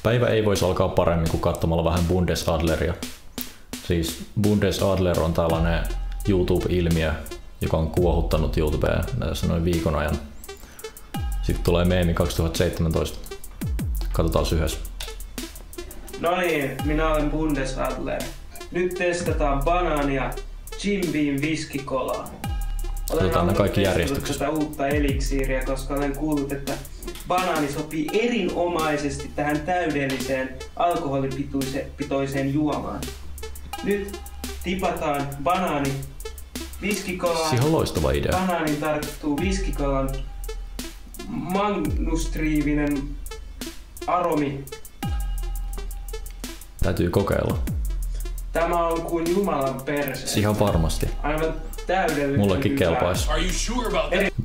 Päivä ei voisi alkaa paremmin kuin katsomalla vähän Bundesadleria. Siis Bundesadler on tällainen YouTube-ilmiö, joka on kuohuttanut YouTubea näissä noin viikon ajan. Sitten tulee meemi 2017. Katsotaan yhdessä. No niin, minä olen Bundesadler. Nyt testataan banaania Jim Beam viskikolaa. Otetaan ne kaikki järjestyksessä. Tätä uutta eliksiiriä, koska olen kuullut, että banaani sopii erinomaisesti tähän täydelliseen alkoholipitoiseen juomaan. Nyt tipataan banaani viskikolaan. Siihen on loistava idea. Banaaniin tarttuu viskikolan magnustriivinen aromi. Täytyy kokeilla. Tämä on kuin Jumalan perse. Ihan varmasti. Aivan täydellinen. Mullekin kelpaisi.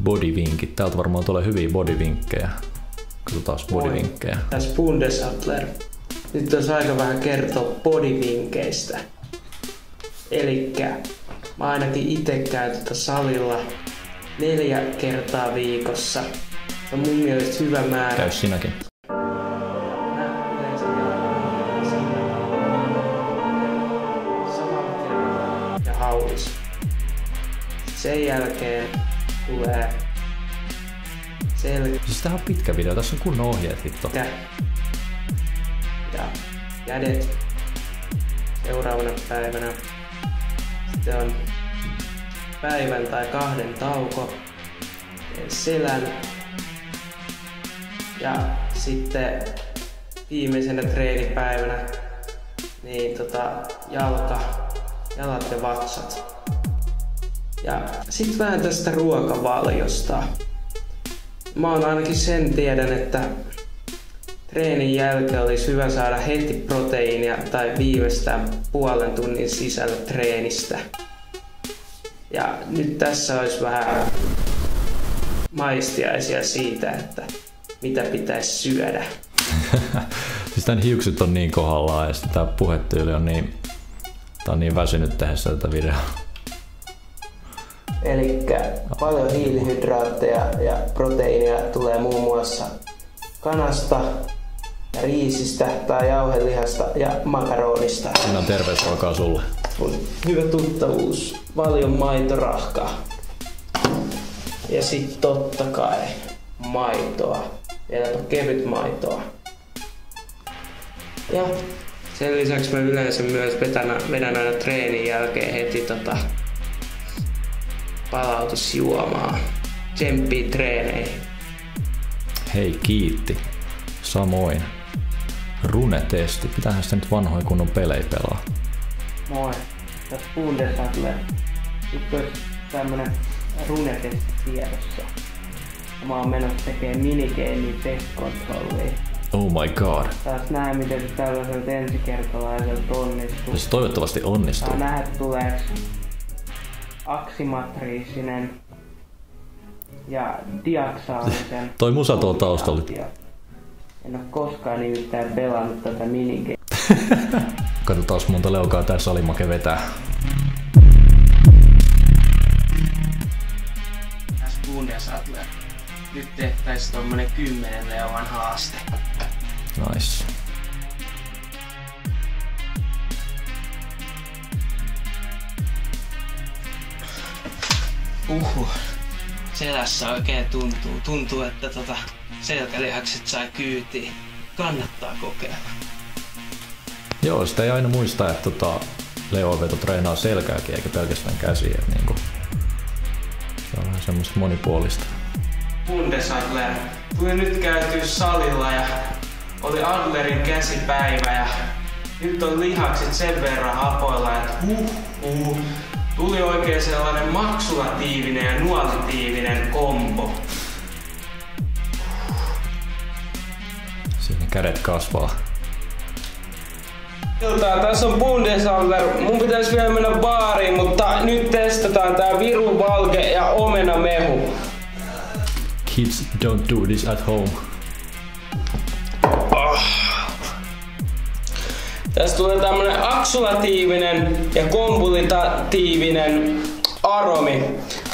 Bodyvinkit. Täältä varmaan tulee hyviä bodyvinkkejä. Katsotaan bodyvinkkejä. Tässä Bundesadler. Nyt olisi aika vähän kertoa bodyvinkkeistä. Elikkä mä ainakin itse käyn tätä salilla 4 kertaa viikossa. Se on mun mielestä hyvä määrä. Käy sinäkin. Ja haulis. Sen jälkeen tulee Siis tää on pitkä video, tässä on kunnon ohjeet hitto. Ja kädet seuraavana päivänä. Sitten on päivän tai 2 tauko. Selän. Ja sitten viimeisenä treenipäivänä niin jalat ja vatsat. Ja sitten vähän tästä ruokavaliosta. Mä oon ainakin sen tiedän, että treenin jälkeen olisi hyvä saada heti proteiinia tai viimeistään puolen tunnin sisällä treenistä. Ja nyt tässä olisi vähän maistiaisia siitä, että mitä pitäisi syödä. Siis tän hiukset on niin kohdallaan ja sitten tää puhetyyli on niin... Tää on niin väsynyt tehdessä tätä videoa. Elikkä paljon hiilihydraatteja ja proteiinia tulee muun muassa kanasta ja riisistä tai jauhelihasta ja makaronista. Siinä on terveysruokaa sulle. Hyvä tuttavuus. Paljon maitorahkaa. Ja sit totta kai maitoa. Vieläpä kevyt maitoa. Ja sen lisäksi mä yleensä myös vedän aina treenin jälkeen heti palautusjuomaa. Tsemppii treeneihin. Hei, kiitti. Samoin. Rune-testi. Pitäähän sitä nyt vanhoja kunnon pelejä pelaa. Moi. Tässä Bundesadler. Nyt olisi tämmönen rune-testi tiedossa. Mä oon menossa tekemään minigeimiä Test Controllia. Oh my god. Taas näe miten se tällaiselta ensikertalaiselta onnistuu. Se toivottavasti onnistuu. Saa nähdä tuleeks aksimatriisinen ja diaksaalisen. Toi musa tuolla taustalla. En oo koskaan nimittäin pelannut tätä minigamea. Katsotaan monta leukaa tää Salimake vetää. Tässä Bundesadler. Nyt tehtäis tommonen 10 leuan haaste. Nice. Selässä oikein tuntuu, että selkälihakset sai kyytiin. Kannattaa kokeilla. Joo, sitä ei aina muista, että Leo-veto treenaa selkääkin eikä pelkästään käsiä. Niinku. Se on vähän semmoista monipuolista. Bundesadler. Tuli nyt käytyä salilla ja oli Adlerin käsipäivä ja nyt on lihakset sen verran hapoilla, että tuli oikein sellainen maksulatiivinen ja nuolitiivinen kombo. Siinä kädet kasvaa. Iltaa, tässä on Bundesadler. Mun pitäisi vielä mennä baariin, mutta nyt testataan tää viru, valke ja omenamehu. Kids, don't do this at home. Tässä tulee tämmönen aksulatiivinen ja kombulatiivinen aromi.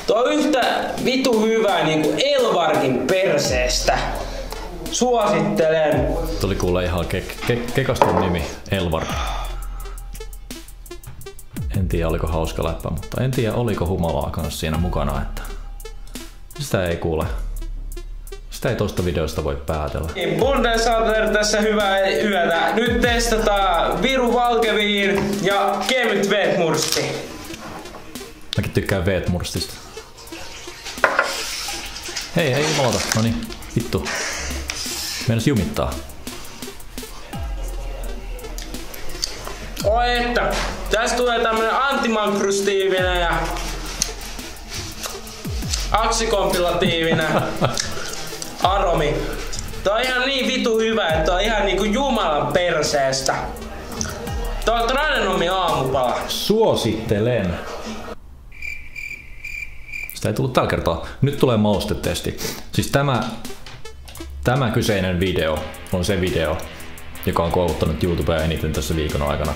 Tuo on yhtä vitu hyvää niinku Elvarkin perseestä. Suosittelen. Tuli kuule ihan kekaston nimi, Elvar. En tiedä oliko hauska läppä, mutta en tiedä oliko humalaa kanssa siinä mukana, että sitä ei kuule. Sitä ei tosta videosta voi päätellä. Bundesadler tässä hyvää yötä. Nyt testataan Viru Valkeviin ja kevyt veetmursti. Mäkin tykkään veetmurstista. Hei jumalata. Noniin, vittu. Meinas jumittaa. Oi että, tästä tulee tämmönen antimankrusttiivinen ja aksikompilatiivinen aromi. Tää on ihan niin vitu hyvä, että on ihan niinku Jumalan perseestä. Tää on Tradenomi aamupala. Suosittelen. Sitä ei tullut tällä kertaa. Nyt tulee maustetesti. Siis tämä kyseinen video on se video, joka on kouluttanut YouTubea eniten tässä viikon aikana.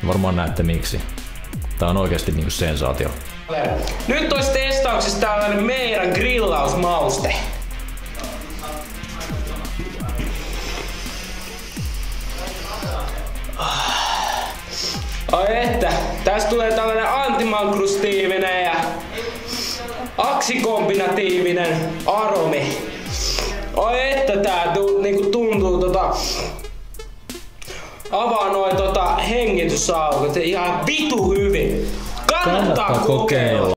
Varmaan näette miksi. Tää on oikeesti niinku sensaatio. Nyt olisi testauksessa tällainen meidän grillausmauste. Ai että, tästä tulee tällainen antimankrusttiivinen ja aksikombinatiivinen aromi. Ai että tää niinku tuntuu avaa noi hengitysaukot ihan vitu hyvin. Kannattaa kokeilla.